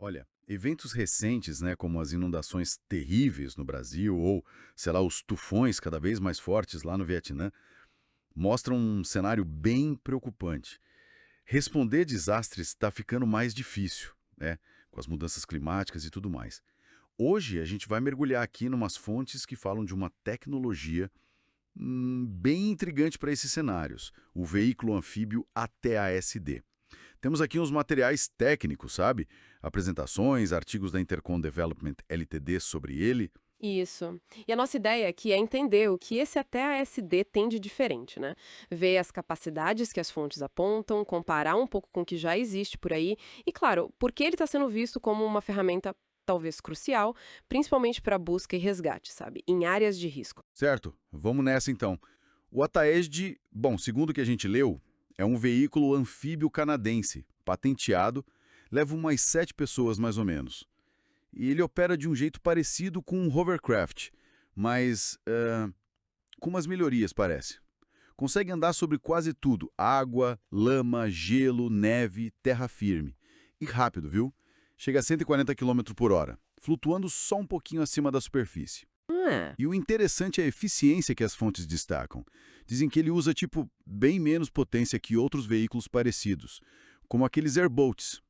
Olha, eventos recentes, né, como as inundações terríveis no Brasil ou, sei lá, os tufões cada vez mais fortes lá no Vietnã, mostram um cenário bem preocupante. Responder desastres está ficando mais difícil, né, com as mudanças climáticas e tudo mais. Hoje a gente vai mergulhar aqui em umas fontes que falam de uma tecnologia bem intrigante para esses cenários, o veículo anfíbio ATASD. Temos aqui uns materiais técnicos, sabe? Apresentações, artigos da Intercom Development LTD sobre ele. Isso. E a nossa ideia aqui é entender o que esse até ASD tem de diferente, né? Ver as capacidades que as fontes apontam, comparar um pouco com o que já existe por aí e, claro, por que ele está sendo visto como uma ferramenta talvez crucial, principalmente para busca e resgate, sabe? Em áreas de risco. Certo, vamos nessa então. O Ataesd, bom, segundo o que a gente leu, é um veículo anfíbio canadense, patenteado, leva umas 7 pessoas mais ou menos. E ele opera de um jeito parecido com um hovercraft, mas com umas melhorias, parece. Consegue andar sobre quase tudo: água, lama, gelo, neve, terra firme. E rápido, viu? Chega a 140 km por hora, flutuando só um pouquinho acima da superfície. Ah, E o interessante é a eficiência que as fontes destacam. Dizem que ele usa, tipo, bem menos potência que outros veículos parecidos, como aqueles airboats.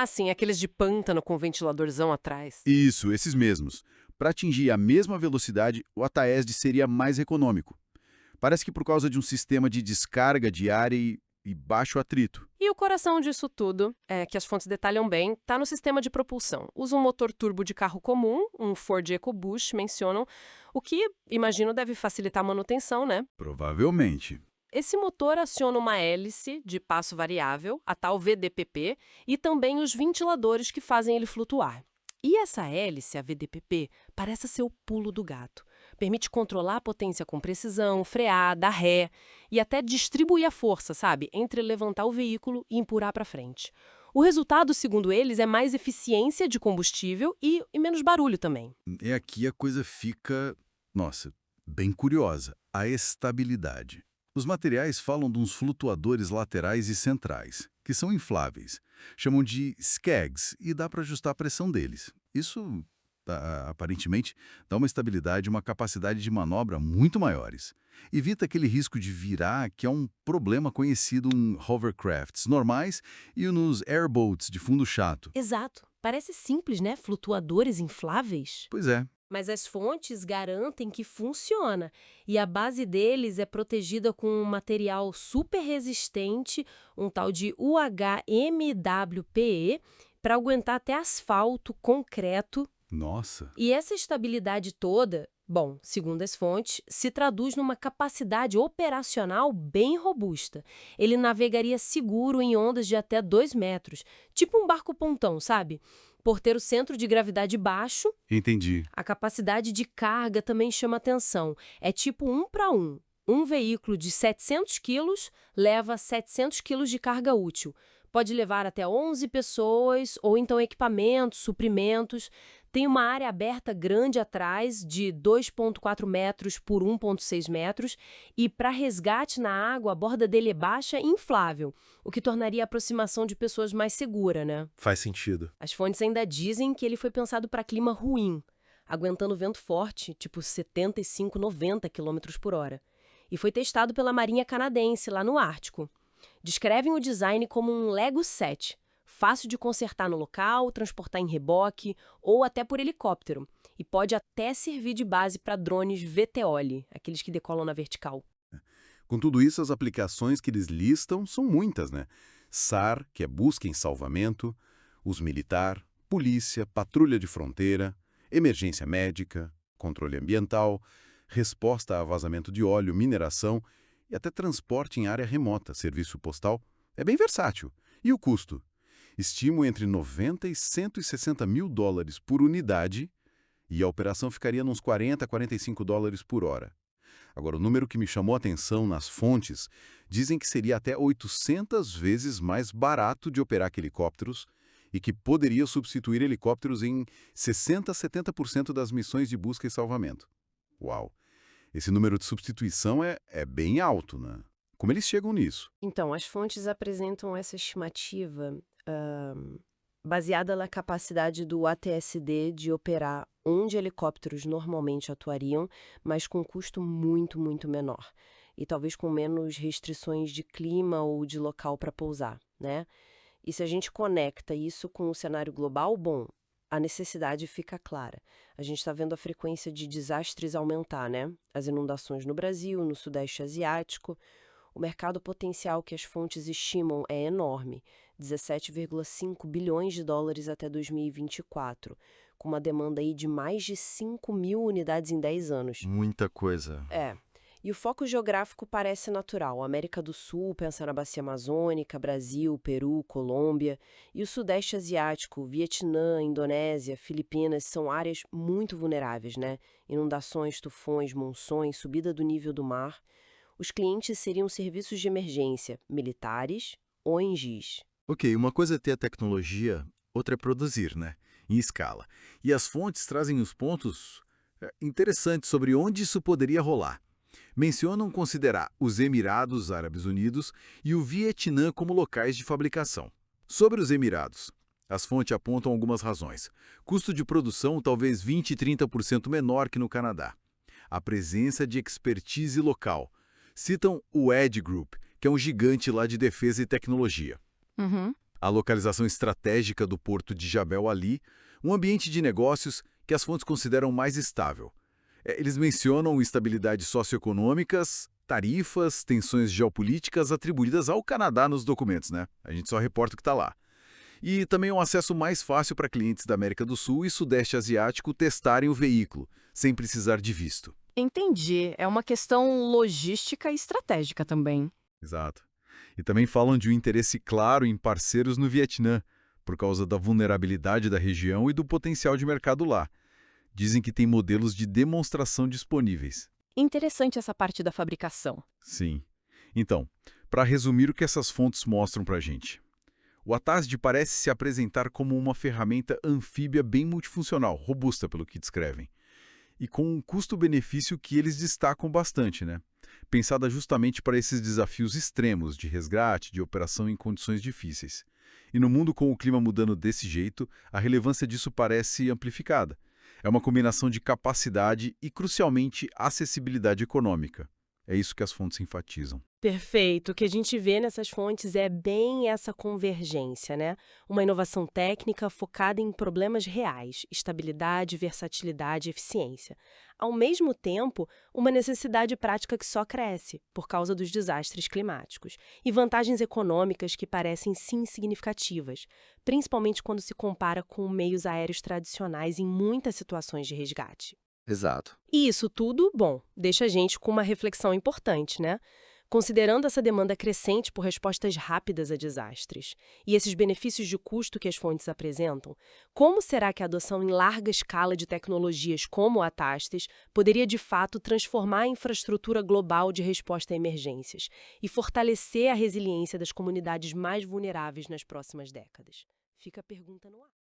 sim, aqueles de pântano com ventiladorzão atrás. Isso, esses mesmos. Para atingir a mesma velocidade, o Ataesd seria mais econômico. Parece que por causa de um sistema de descarga diária e baixo atrito. E o coração disso tudo, que as fontes detalham bem, está no sistema de propulsão. Usa um motor turbo de carro comum, um Ford EcoBoost, mencionam, o que, imagino, deve facilitar a manutenção, né? Provavelmente. Esse motor aciona uma hélice de passo variável, a tal VDPP, e também os ventiladores que fazem ele flutuar. E essa hélice, a VDPP, parece ser o pulo do gato. Permite controlar a potência com precisão, frear, dar ré e até distribuir a força, sabe, entre levantar o veículo e empurrar para frente. O resultado, segundo eles, é mais eficiência de combustível e menos barulho também. E aqui a coisa fica, nossa, bem curiosa. A estabilidade. Os materiais falam de uns flutuadores laterais e centrais, que são infláveis. Chamam de SCAGs e dá para ajustar a pressão deles. Isso, aparentemente, dá uma estabilidade e uma capacidade de manobra muito maiores. Evita aquele risco de virar, que é um problema conhecido em hovercrafts normais e nos airboats de fundo chato. Exato. Parece simples, né? Flutuadores infláveis. Pois é. Mas as fontes garantem que funciona, e a base deles é protegida com um material super resistente, um tal de UHMWPE, para aguentar até asfalto, concreto. Nossa. E essa estabilidade toda, bom, segundo as fontes, se traduz numa capacidade operacional bem robusta. Ele navegaria seguro em ondas de até 2 metros, tipo um barco-pontão, sabe? Por ter o centro de gravidade baixo. Entendi. A capacidade de carga também chama atenção. É tipo um para um. Um veículo de 700 quilos leva 700 quilos de carga útil. Pode levar até 11 pessoas ou então equipamentos, suprimentos. Tem uma área aberta grande atrás, de 2,4 metros por 1,6 metros. E para resgate na água, a borda dele é baixa e inflável, o que tornaria a aproximação de pessoas mais segura, né? Faz sentido. As fontes ainda dizem que ele foi pensado para clima ruim, aguentando vento forte, tipo 75, 90 quilômetros por hora. E foi testado pela Marinha Canadense, lá no Ártico. Descrevem o design como um Lego set, fácil de consertar no local, transportar em reboque ou até por helicóptero. E pode até servir de base para drones VTOL, aqueles que decolam na vertical. Com tudo isso, as aplicações que eles listam são muitas, né? SAR, que é busca em salvamento, os militar, polícia, patrulha de fronteira, emergência médica, controle ambiental, resposta a vazamento de óleo, mineração e até transporte em área remota, serviço postal. É bem versátil. E o custo? Estimo entre 90 e 160 mil dólares por unidade e a operação ficaria nos 40 a 45 dólares por hora. Agora, o número que me chamou a atenção nas fontes dizem que seria até 800 vezes mais barato de operar que helicópteros e que poderia substituir helicópteros em 60 a 70% das missões de busca e salvamento. Uau! Esse número de substituição é bem alto, né? Como eles chegam nisso? Então, as fontes apresentam essa estimativa baseada na capacidade do ATSD de operar onde helicópteros normalmente atuariam, mas com custo muito, muito menor. E talvez com menos restrições de clima ou de local para pousar, né? E se a gente conecta isso com o cenário global, bom, a necessidade fica clara. A gente está vendo a frequência de desastres aumentar, né? As inundações no Brasil, no Sudeste Asiático. O mercado potencial que as fontes estimam é enorme, 17,5 bilhões de dólares até 2024, com uma demanda aí de mais de 5 mil unidades em 10 anos. Muita coisa. É. E o foco geográfico parece natural. América do Sul, pensa na Bacia Amazônica, Brasil, Peru, Colômbia. E o Sudeste Asiático, Vietnã, Indonésia, Filipinas, são áreas muito vulneráveis, né? Inundações, tufões, monções, subida do nível do mar. Os clientes seriam serviços de emergência, militares, ONGs. Ok, uma coisa é ter a tecnologia, outra é produzir, né? Em escala. E as fontes trazem os pontos interessantes sobre onde isso poderia rolar. Mencionam considerar os Emirados Árabes Unidos e o Vietnã como locais de fabricação. Sobre os Emirados, as fontes apontam algumas razões. Custo de produção talvez 20 e 30% menor que no Canadá. A presença de expertise local. Citam o Edge Group, que é um gigante lá de defesa e tecnologia. A localização estratégica do porto de Jabal Ali, um ambiente de negócios que as fontes consideram mais estável. Eles mencionam estabilidades socioeconômicas, tarifas, tensões geopolíticas atribuídas ao Canadá nos documentos, né? A gente só reporta o que está lá. E também um acesso mais fácil para clientes da América do Sul e Sudeste Asiático testarem o veículo, sem precisar de visto. Entendi. É uma questão logística e estratégica também. Exato. E também falam de um interesse claro em parceiros no Vietnã, por causa da vulnerabilidade da região e do potencial de mercado lá. Dizem que tem modelos de demonstração disponíveis. Interessante essa parte da fabricação. Sim. Então, para resumir o que essas fontes mostram para a gente. O ATASD parece se apresentar como uma ferramenta anfíbia bem multifuncional, robusta pelo que descrevem. E com um custo-benefício que eles destacam bastante, né? Pensada justamente para esses desafios extremos de resgate, de operação em condições difíceis. E no mundo com o clima mudando desse jeito, a relevância disso parece amplificada. É uma combinação de capacidade e, crucialmente, acessibilidade econômica. É isso que as fontes enfatizam. Perfeito. O que a gente vê nessas fontes é bem essa convergência, né? Uma inovação técnica focada em problemas reais, estabilidade, versatilidade e eficiência. Ao mesmo tempo, uma necessidade prática que só cresce por causa dos desastres climáticos e vantagens econômicas que parecem sim significativas, principalmente quando se compara com meios aéreos tradicionais em muitas situações de resgate. Exato. E isso tudo, bom, deixa a gente com uma reflexão importante, né? Considerando essa demanda crescente por respostas rápidas a desastres e esses benefícios de custo que as fontes apresentam, como será que a adoção em larga escala de tecnologias como a TASTES poderia de fato transformar a infraestrutura global de resposta a emergências e fortalecer a resiliência das comunidades mais vulneráveis nas próximas décadas? Fica a pergunta no ar.